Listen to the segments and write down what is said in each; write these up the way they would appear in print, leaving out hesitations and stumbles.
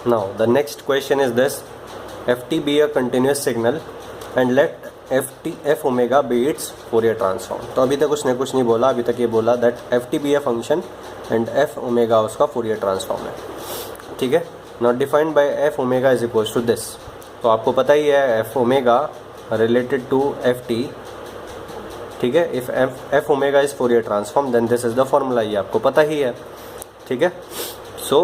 Now the next question is this: ft be a continuous signal and let f omega be its Fourier transform. तो अभी तक उसने कुछ नहीं बोला, अभी तक ये बोला that ft be a function and f omega उसका Fourier transform है. ठीक है. Now defined by f omega is equals to this. तो आपको पता ही है f omega related to ft. ठीक है. If f omega is Fourier transform then this is the formula. ये आपको पता ही है. ठीक है. So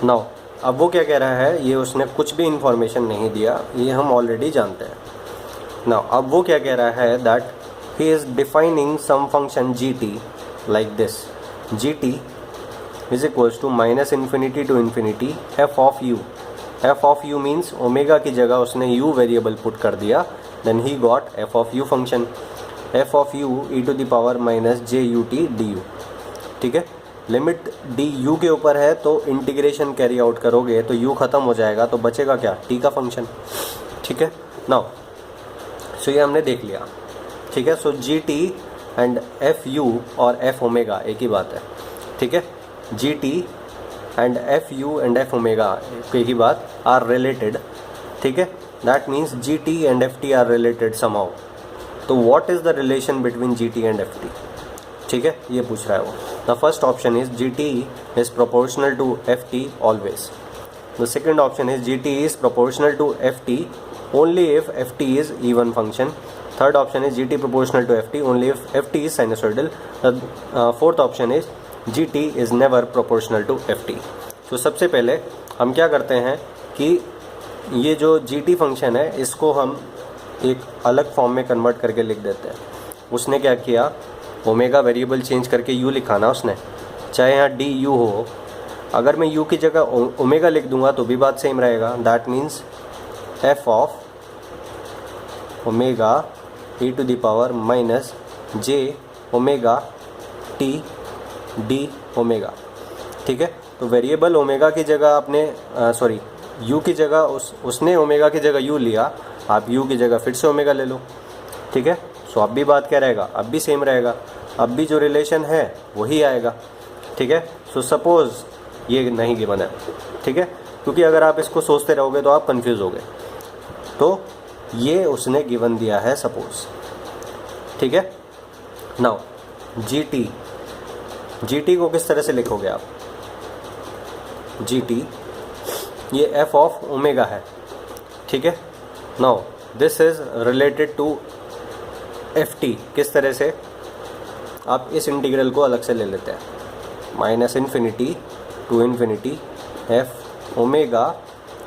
नाउ अब वो क्या कह रहा है, ये उसने कुछ भी इंफॉर्मेशन नहीं दिया, ये हम ऑलरेडी जानते हैं. नाउ अब वो क्या कह रहा है that he is defining some function G T like this. G T is equals to minus infinity to infinity F of U. F of U means omega की जगह उसने यू वेरिएबल पुट कर दिया, then he got F of U function. F of U E to the power minus J U T D U. ठीक है. Limit D you के ऊपर है तो इंटीग्रेशन कैरी आउट करोगे तो यू ख़त्म हो जाएगा, तो बचेगा क्या, टी का फंक्शन. ठीक है. नाउ सो ये हमने देख लिया. ठीक है. So g t and f u और एफ ओमेगा एक ही बात है. ठीक है. जी t and f u and f omega एक ही बात, आर रिलेटेड. ठीक है. That means ji t and f t are related somehow. तो what is the relation between g t and f t. ठीक है. ये पूछ रहा है वो. The first option is GT is proportional to FT always. The second option is GT is proportional to FT only if FT is even function. Third option is GT proportional to FT only if FT is sinusoidal. The fourth option is GT is never proportional to FT. तो सबसे पहले हम क्या करते हैं कि ये जो GT फंक्शन है इसको हम एक अलग फॉर्म में कन्वर्ट करके लिख देते हैं. उसने क्या किया, ओमेगा वेरिएबल चेंज करके यू लिखा ना उसने, चाहे यहाँ डी यू हो. अगर मैं यू की जगह ओमेगा लिख दूंगा तो भी बात सेम रहेगा. That means F of omega E to the power minus J omega T D omega. ठीक है. तो वेरिएबल ओमेगा की जगह आपने यू की जगह उसने ओमेगा की जगह यू लिया, आप यू की जगह फिर से ओमेगा ले लो. ठीक है. सो अब भी बात क्या रहेगा, अब भी सेम रहेगा, अब भी जो रिलेशन है वही आएगा. ठीक है. सो सपोज़ ये नहीं गिवन है. ठीक है. क्योंकि अगर आप इसको सोचते रहोगे तो आप कंफ्यूज होगे. तो ये उसने गिवन दिया है सपोज़. ठीक है. नाउ जी टी को किस तरह से लिखोगे आप. जी टी ये एफ ऑफ ओमेगा है. ठीक है. Now this is related to F T. किस तरह से, आप इस इंटीग्रल को अलग से ले लेते हैं. Minus infinity to infinity F omega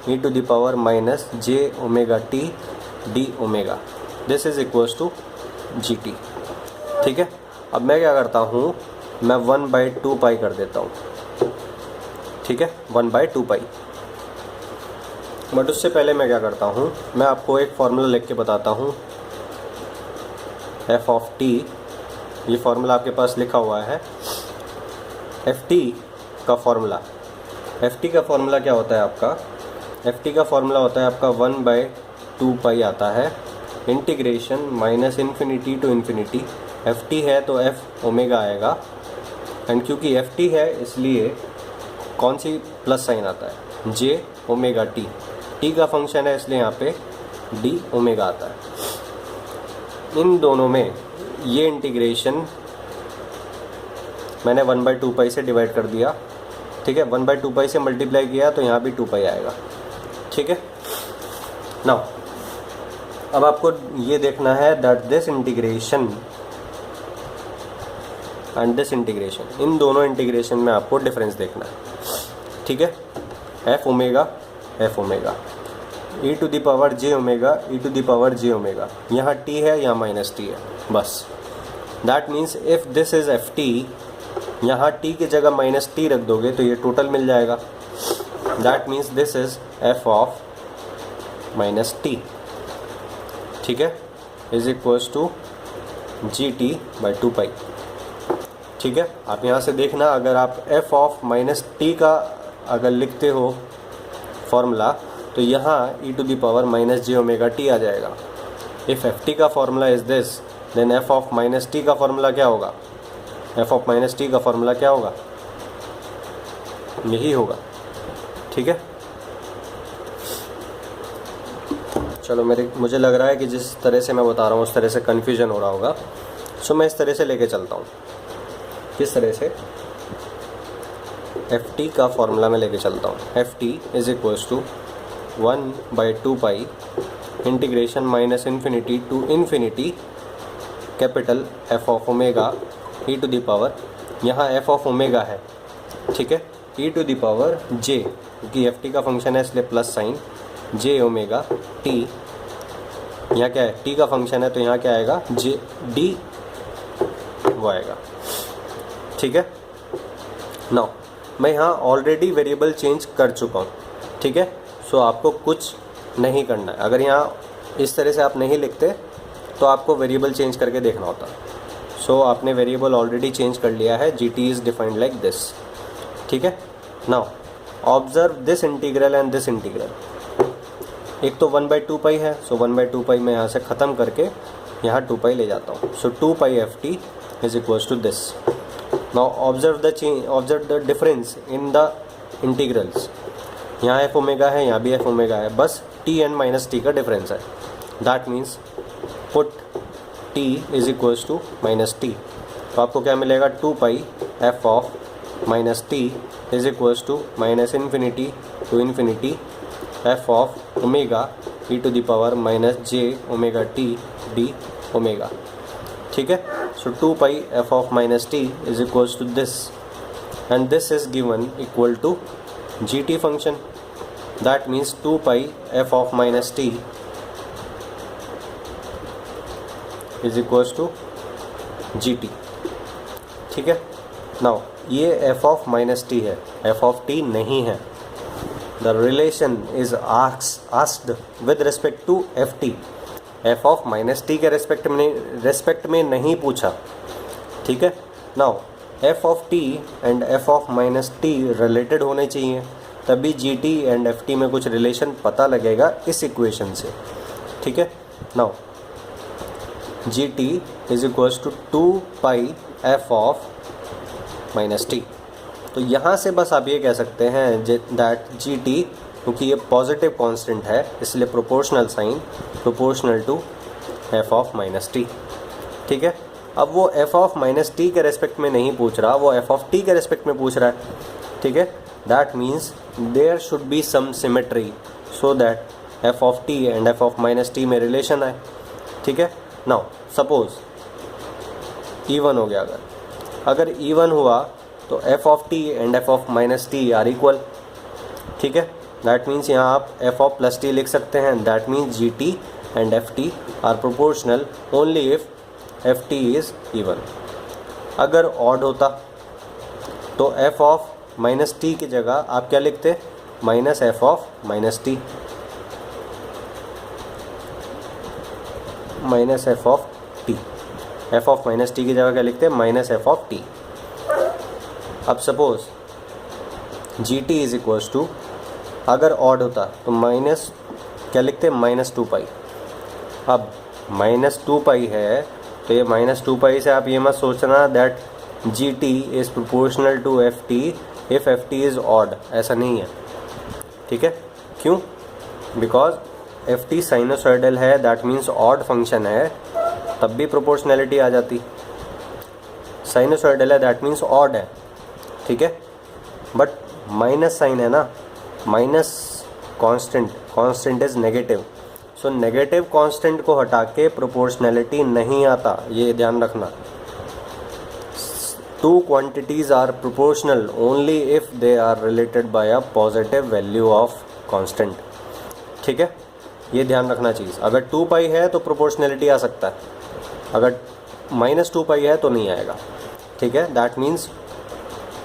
E to the power minus J omega T D omega. This is equals to G T. ठीक है. अब मैं क्या करता हूँ, मैं 1/2 पाई कर देता हूँ. ठीक है. 1/2 पाई. बट उससे पहले मैं क्या करता हूँ, मैं आपको एक फार्मूला लिख के बताता हूँ. एफ ऑफ टी, ये फार्मूला आपके पास लिखा हुआ है. एफ टी का फार्मूला क्या होता है आपका, एफ टी का फार्मूला होता है आपका 1/2 पाई आता है integration minus infinity to infinity. F T है तो एफ ओमेगा आएगा, एंड क्योंकि एफ टी है इसलिए कौन सी प्लस साइन आता है, जे ओमेगा टी. टी का फंक्शन है इसलिए यहाँ पे डी ओमेगा आता है. इन दोनों में ये इंटीग्रेशन मैंने 1/2 पाई से डिवाइड कर दिया. ठीक है. 1/2 पाई से मल्टीप्लाई किया तो यहाँ भी 2 पाई आएगा. ठीक है. नाउ अब आपको ये देखना है that this integration and this integration, इन दोनों इंटीग्रेशन में आपको डिफरेंस देखना है. ठीक है. F omega E to the power j omega E to the power j omega. यहाँ टी है, यहाँ माइनस टी है, बस. That means if this is f t, यहाँ टी की जगह माइनस टी रख दोगे तो ये टोटल मिल जाएगा. That means this is F of minus T. ठीक है. Is equals to ji T by 2 pi. ठीक है. आप यहाँ से देखना, अगर आप एफ ऑफ माइनस टी का अगर लिखते हो फॉर्मूला तो यहाँ e to the power minus J omega t आ जाएगा. इफ़ एफ टी का formula is this, then f of minus t का फॉर्मूला क्या होगा, एफ ऑफ माइनस टी का फॉर्मूला क्या होगा, यही होगा. ठीक है, चलो मुझे लग रहा है कि जिस तरह से मैं बता रहा हूँ उस तरह से कन्फ्यूजन हो रहा होगा। सो मैं इस तरह से लेके चलता हूँ, किस तरह से एफ टी का फॉर्मूला में लेके चलता हूँ। F T is equals to 1/2 integration minus infinity to infinity capital F of omega E to the power, यहाँ एफ ऑफ ओमेगा है, ठीक है, E to the power J, क्योंकि एफ टी का फंक्शन है इसलिए plus sign, J omega T, यहाँ क्या है, टी का फंक्शन है तो यहाँ क्या आएगा, जे डी वो आएगा, ठीक है। नाउ मैं यहाँ ऑलरेडी वेरिएबल चेंज कर चुका हूँ, ठीक है। सो आपको कुछ नहीं करना है, अगर यहाँ इस तरह से आप नहीं लिखते तो आपको वेरिएबल चेंज करके देखना होता। सो आपने वेरिएबल ऑलरेडी चेंज कर लिया है, जी T is defined like this, ठीक है। Now observe this integral and this integral, एक तो 1/2 पाई है, सो 1/2 पाई मैं यहाँ से ख़त्म करके यहाँ 2 पाई ले जाता हूँ। So 2 pi f t is equals to this. Now observe the difference in the integrals, यहाँ एफ ओमेगा है, यहाँ भी एफ ओमेगा है, बस टी एंड माइनस टी का डिफरेंस है। That means put t is equals to minus T, तो आपको क्या मिलेगा, 2 pi F of minus t is equals to minus infinity to infinity F of omega E to the power minus J omega T D omega, ठीक है। So 2 pi F of minus t is equals to this, and this is given equal to G T function. That means 2 pi F of minus t is equals to G T, ठीक है। Now ये F of minus t है, f of t नहीं है। The relation is asked with respect to F t, F of minus T के respect में नहीं पूछा, ठीक है। Now F of T and F of minus T related होने चाहिए, तभी जी टी एंड एफ टी में कुछ रिलेशन पता लगेगा इस इक्वेशन से, ठीक है। Now G T is equals to 2 pi F of minus T, तो यहाँ से बस आप ये कह सकते हैं दैट जी टी, क्योंकि ये पॉजिटिव कांस्टेंट है इसलिए proportional sign proportional to F of minus T, ठीक है। अब वो एफ ऑफ माइनस टी के रेस्पेक्ट में नहीं पूछ रहा, वो एफ ऑफ टी के रेस्पेक्ट में पूछ रहा है, ठीक है। That means there should be some symmetry so that F of T and F of minus T में रिलेशन आए, ठीक है। नाउ सपोज इवन हो गया, अगर इवन हुआ तो F of T and F of minus T R equal, ठीक है। दैट मीन्स यहाँ आप एफ ऑफ प्लस टी लिख सकते हैं, that means ji t and f t are proportional only if F T is even. अगर odd होता तो एफ ऑफ माइनस टी की जगह आप क्या लिखते, minus F of minus T, minus F of T, F of minus T की जगह क्या लिखते हैं, माइनस एफ ऑफ टी। अब suppose G T is equals to, अगर ऑड होता तो माइनस क्या लिखते हैं, -2 पाई। अब -2 पाई है तो ये -2 पाई से आप ये मत सोचना that G T is proportional to F T if F T is odd, ऐसा नहीं है, ठीक है। क्यों, बिकॉज एफ टी साइनोसॉइडल है, दैट मीन्स ऑड फंक्शन है, तब भी प्रोपोर्शनैलिटी आ जाती। साइनोसॉइडल है दैट मीन्स ऑड है, ठीक है। बट माइनस साइन है ना, minus constant is negative, so negative constant को हटा के प्रोपोर्शनैलिटी नहीं आता, ये ध्यान रखना। Two quantities are proportional only if they are related by a positive value of constant, ठीक है, ये ध्यान रखना चीज़। अगर 2 पाई है तो प्रोपोर्शनैलिटी आ सकता है, अगर -2 पाई है तो नहीं आएगा, ठीक है। That means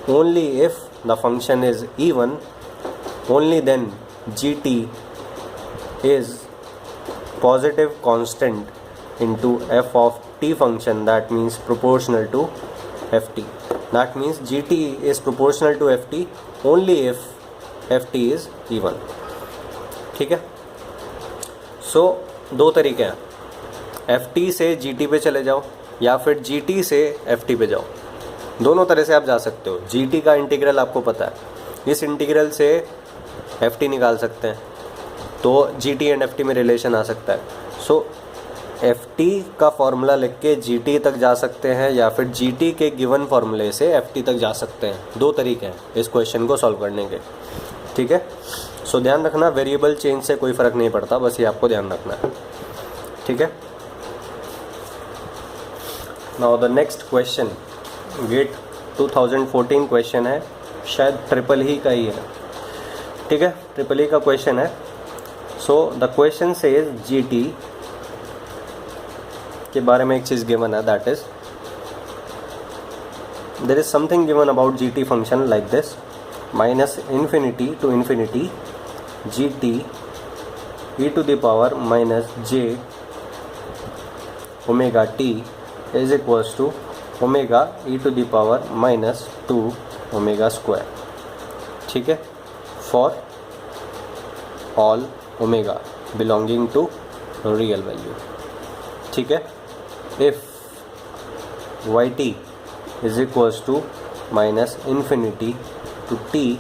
only if the function is even, only then G T is positive constant into F of T function, that means proportional to F T. That means ji T is proportional to F T only if F T is even, ठीक है। सो दो तरीके हैं, F T से G T पे चले जाओ या फिर जी टी से एफ टी पे जाओ, दोनों तरह से आप जा सकते हो। जी टी का इंटीग्रल आपको पता है, इस इंटीग्रल से एफ टी निकाल सकते हैं, तो जी टी एंड एफ टी में रिलेशन आ सकता है। सो एफ टी का फॉर्मूला लिख के जी टी तक जा सकते हैं या फिर जी टी के गिवन फार्मूले से एफ टी तक जा सकते हैं। दो तरीके हैं इस क्वेश्चन को सॉल्व करने के, ठीक है। सो ध्यान रखना, वेरिएबल चेंज से कोई फ़र्क नहीं पड़ता, बस ये आपको ध्यान रखना है, ठीक है। Now the next question GATE 2014 question है, शायद ट्रिपल ही का ही है, ठीक है, ट्रिपल ही का क्वेश्चन है। So the question says G T के बारे में एक चीज़ गिवन है, that is there is something given about G T function like this, minus infinity to infinity G T E to the power minus J omega T is equals to omega E to the power minus 2 omega square, ठीक है, for all omega belonging to real value, ठीक है। If Y T is equals to minus infinity to T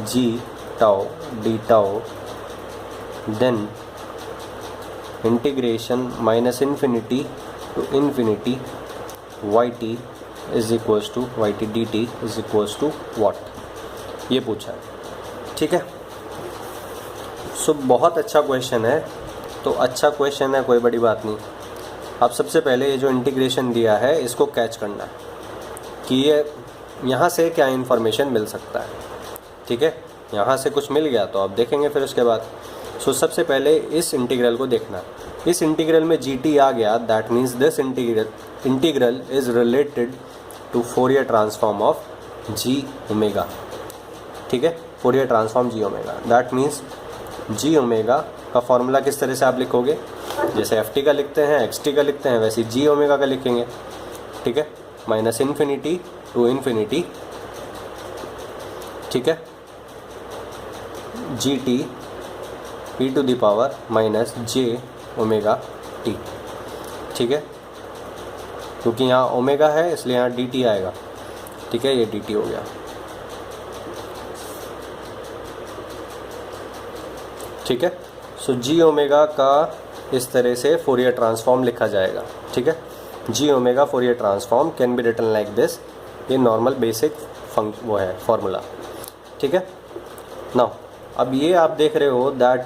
G tau D tau, then integration minus infinity to infinity Y T is equals to Y T D T is equals to what, ये पूछा है, ठीक है। सो बहुत अच्छा question है, तो अच्छा क्वेश्चन है, कोई बड़ी बात नहीं। अब सबसे पहले ये जो इंटीग्रेशन दिया है इसको कैच करना है कि ये यहाँ से क्या इन्फॉर्मेशन मिल सकता है, ठीक है। यहाँ से कुछ मिल गया तो आप देखेंगे फिर उसके बाद। सो सबसे पहले इस इंटीग्रल को देखना, इस इंटीग्रल में जी टी आ गया, that means this integral is related to Fourier transform of G omega, ठीक है, Fourier transform G omega. That means G omega का फॉर्मूला किस तरह से आप लिखोगे, जैसे एफ टी का लिखते हैं, एक्स टी का लिखते हैं, वैसे जी ओमेगा का लिखेंगे, ठीक है, माइनस इन्फिनिटी टू इन्फिनिटी, ठीक है, जी T E to the power minus J omega T, ठीक है, क्योंकि यहाँ ओमेगा है इसलिए यहाँ डी टी आएगा, ठीक है, ये डी टी हो गया, ठीक है। सो जी ओमेगा का इस तरह से फोरियर ट्रांसफॉर्म लिखा जाएगा, ठीक है। G omega fourier transform can be written like this, ये नॉर्मल बेसिक वो है फॉर्मूला, ठीक है। नाउ अब ये आप देख रहे हो that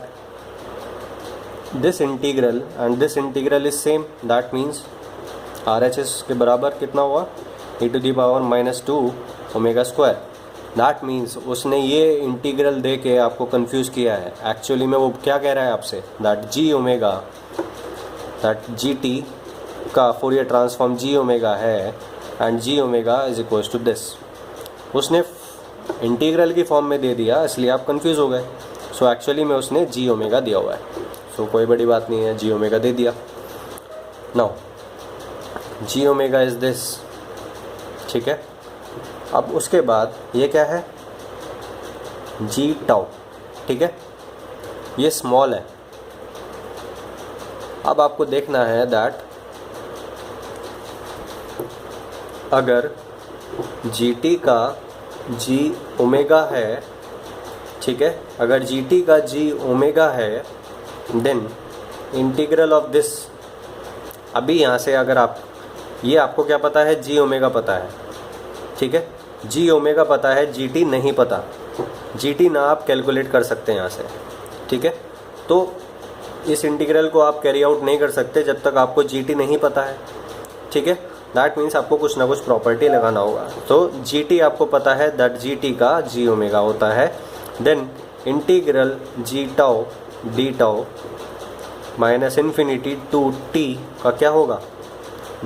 this integral and this integral is same, that means r h s के बराबर कितना हुआ, e to the power minus 2 omega square. That means उसने ये इंटीग्रल दे के आपको कंफ्यूज किया है, एक्चुअली में वो क्या कह रहा है आपसे, that G omega, that G T का फोरियर ट्रांसफॉर्म जी ओमेगा है and G omega is equals to this. उसने इंटीग्रल की फॉर्म में दे दिया इसलिए आप कंफ्यूज हो गए। सो एक्चुअली में उसने जी ओमेगा दिया हुआ है, सो कोई बड़ी बात नहीं है, जी ओमेगा दे दिया। Now G omega is this, ठीक है। अब उसके बाद ये क्या है, जी टाउ, ठीक है, ये स्मॉल है। अब आपको देखना है दैट अगर जी टी का जी ओमेगा है, ठीक है, अगर जी टी का जी ओमेगा है देन इंटीग्रल ऑफ दिस, अभी यहाँ से अगर आप, ये आपको क्या पता है, जी ओमेगा पता है, ठीक है, जी ओमेगा पता है, जी टी नहीं पता, जी टी ना आप कैलकुलेट कर सकते हैं यहाँ से, ठीक है। तो इस इंटीग्रल को आप कैरी आउट नहीं कर सकते जब तक आपको जी टी नहीं पता है, ठीक है। दैट मीन्स आपको कुछ ना कुछ प्रॉपर्टी लगाना होगा। तो जी टी आपको पता है दैट जी टी का जी ओमेगा होता है, then integral g tau D tau minus infinity to t का क्या होगा,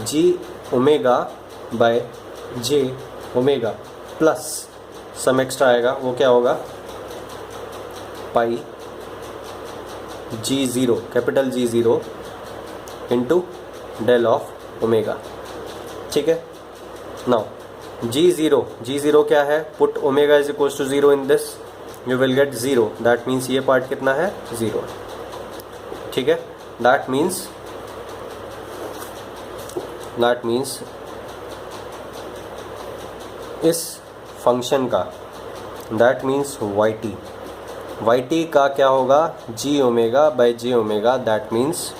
g omega by j omega plus some extra आएगा, वो क्या होगा, pi g zero, capital g zero into del of omega, ठीक है। नाउ जी ज़ीरो क्या है, put omega is equals to zero in this, you will get zero, that means ये part कितना है, ज़ीरो, ठीक है। दैट मीन्स इस फंक्शन का, that means y t, y t का क्या होगा, g omega by j omega, that means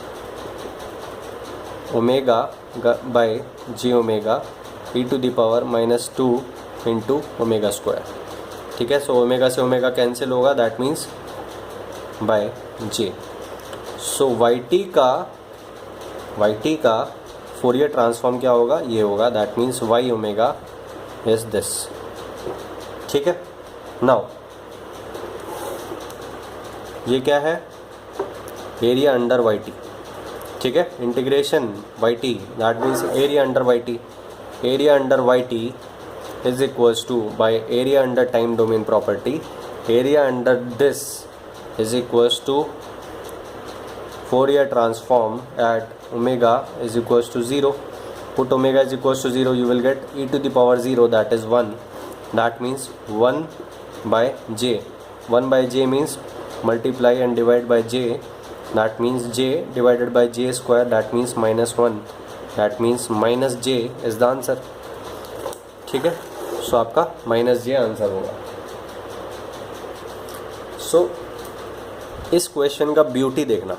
omega by g omega E to the power -2 into omega square. ठीक है, सो ओमेगा से ओमेगा कैंसिल होगा, that means by j. So y t का Fourier transform क्या होगा, ये होगा, that means y omega is this. ठीक है, नाउ ये क्या है, एरिया अंडर वाई टी। ठीक है, integration Y T, that means area under Y T. Area under Y T is equals to by area under time domain property, area under this is equals to Fourier transform at omega is equals to 0. Put omega is equals to 0, you will get e to the power 0, that is 1. That means 1 by j. 1 by j means multiply and divide by j, that means j divided by j square, that means -1, that means minus j is the answer. ठीक है, सो आपका -j answer होगा। सो इस question का beauty देखना,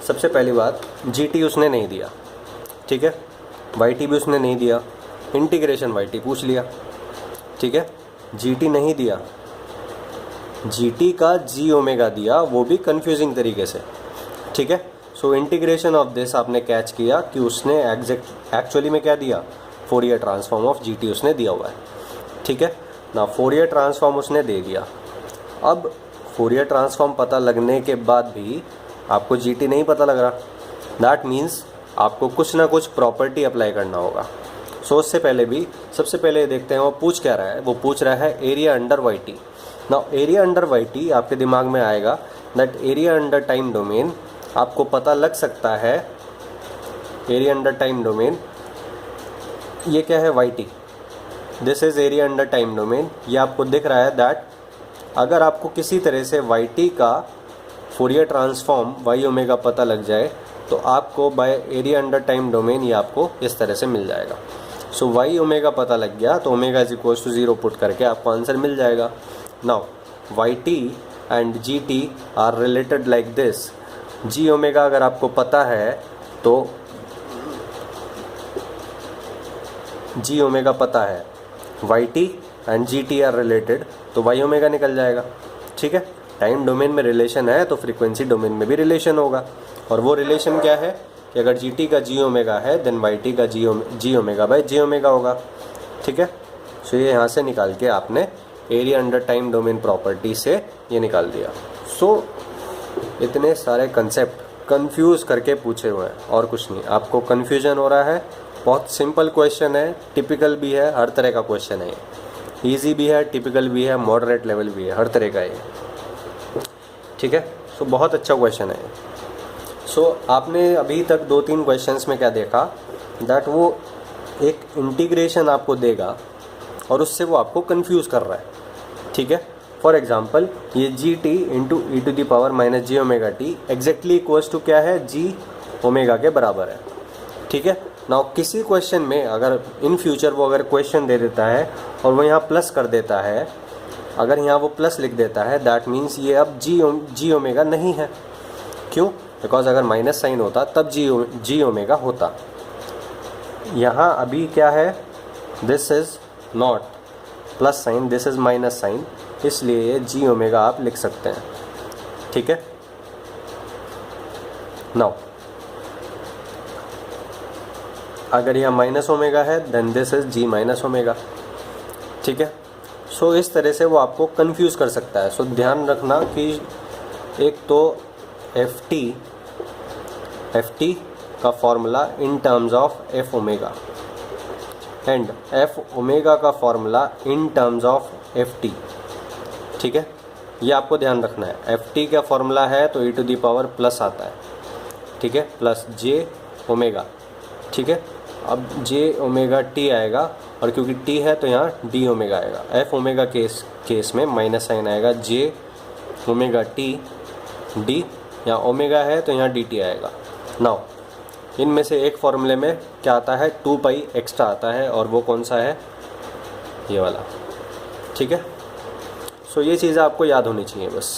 सबसे पहली बात gt उसने नहीं दिया, ठीक है, yt भी उसने नहीं दिया, इंटीग्रेशन yt पूछ लिया। ठीक है, gt नहीं दिया, gt का g ओमेगा दिया, वो भी कंफ्यूजिंग तरीके से। ठीक है, सो इंटीग्रेशन ऑफ दिस आपने कैच किया कि उसने एक्चुअली में क्या दिया, फोरियर ट्रांसफॉर्म ऑफ जीटी उसने दिया हुआ है। ठीक है ना, फोरियर ट्रांसफॉर्म उसने दे दिया। अब फोरियर ट्रांसफॉर्म पता लगने के बाद भी आपको जीटी नहीं पता लग रहा, दैट मीन्स आपको कुछ ना कुछ प्रॉपर्टी अप्लाई करना होगा। सो उससे पहले भी सबसे पहले देखते हैं वो पूछ क्या रहा है, वो पूछ रहा है एरिया अंडर वाई टी। ना एरिया अंडर वाई टी आपके दिमाग में आएगा that area under time domain, आपको पता लग सकता है एरिया अंडर टाइम डोमेन, ये क्या है Y T, this is area under time domain. ये आपको दिख रहा है दैट अगर आपको किसी तरह से वाई टी का फोरियर ट्रांसफॉर्म वाई ओमेगा पता लग जाए तो आपको by area under time domain ये आपको इस तरह से मिल जाएगा। सो वाई ओमेगा पता लग गया तो omega is equals to 0 put करके आपको आंसर मिल जाएगा। Now Y T and G T are related like this. G omega अगर आपको पता है तो जी ओमेगा पता है, Y T and G T are related, तो वाई ओमेगा निकल जाएगा। ठीक है, टाइम डोमेन में रिलेशन है तो फ्रीक्वेंसी डोमेन में भी रिलेशन होगा, और वो रिलेशन क्या है कि अगर जी टी का जी ओमेगा है देन वाई टी का जी ओमेगा बाई जे ओमेगा होगा। ठीक है, सो ये यहाँ से निकाल के आपने area under time domain property से ये निकाल दिया। सो इतने सारे कंसेप्ट कंफ्यूज करके पूछे हुए हैं और कुछ नहीं, आपको कन्फ्यूजन हो रहा है। बहुत सिंपल क्वेश्चन है, टिपिकल भी है, हर तरह का क्वेश्चन है, इजी भी है, टिपिकल भी है, मॉडरेट लेवल भी है, हर तरह का है। ठीक है, सो बहुत अच्छा क्वेश्चन है। सो आपने अभी तक 2-3 क्वेश्चंस में क्या देखा दैट वो एक इंटीग्रेशन आपको देगा और उससे वो आपको कंफ्यूज कर रहा है। ठीक है, फॉर एग्जांपल ये G T into E to the power minus G omega T exactly equals to क्या है, जी ओमेगा के बराबर है। ठीक है, नाउ किसी क्वेश्चन में अगर इन फ्यूचर वो अगर क्वेश्चन दे देता है और वो यहाँ प्लस कर देता है, अगर यहाँ वो प्लस लिख देता है दैट मीन्स ये अब जी ओमेगा नहीं है। क्यों? बिकॉज अगर माइनस साइन होता तब जी ओमेगा होता। यहाँ अभी क्या है, this is not plus sign, this is minus sign, इसलिए जी ओमेगा आप लिख सकते हैं। ठीक है, नाउ अगर यह माइनस ओमेगा है then this is G minus omega. ठीक है, सो इस तरह से वो आपको कंफ्यूज कर सकता है। सो ध्यान रखना कि एक तो एफ टी का formula in terms of f omega and f omega का formula in terms of f t. ठीक है, ये आपको ध्यान रखना है। एफ टी का फॉर्मूला है तो ई टू दी पावर प्लस आता है। ठीक है, प्लस जे ओमेगा। ठीक है, अब जे ओमेगा टी आएगा और क्योंकि टी है तो यहाँ डी ओमेगा आएगा। एफ ओमेगा केस में माइनस साइन आएगा, जे ओमेगा टी डी, यहाँ ओमेगा है तो यहाँ डी टी आएगा। नाउ इनमें से एक फॉर्मूले में क्या आता है, 2 पाई एक्स्ट्रा आता है और वो कौन सा है, ये वाला। ठीक है, सो ये चीज़ें आपको याद होनी चाहिए बस।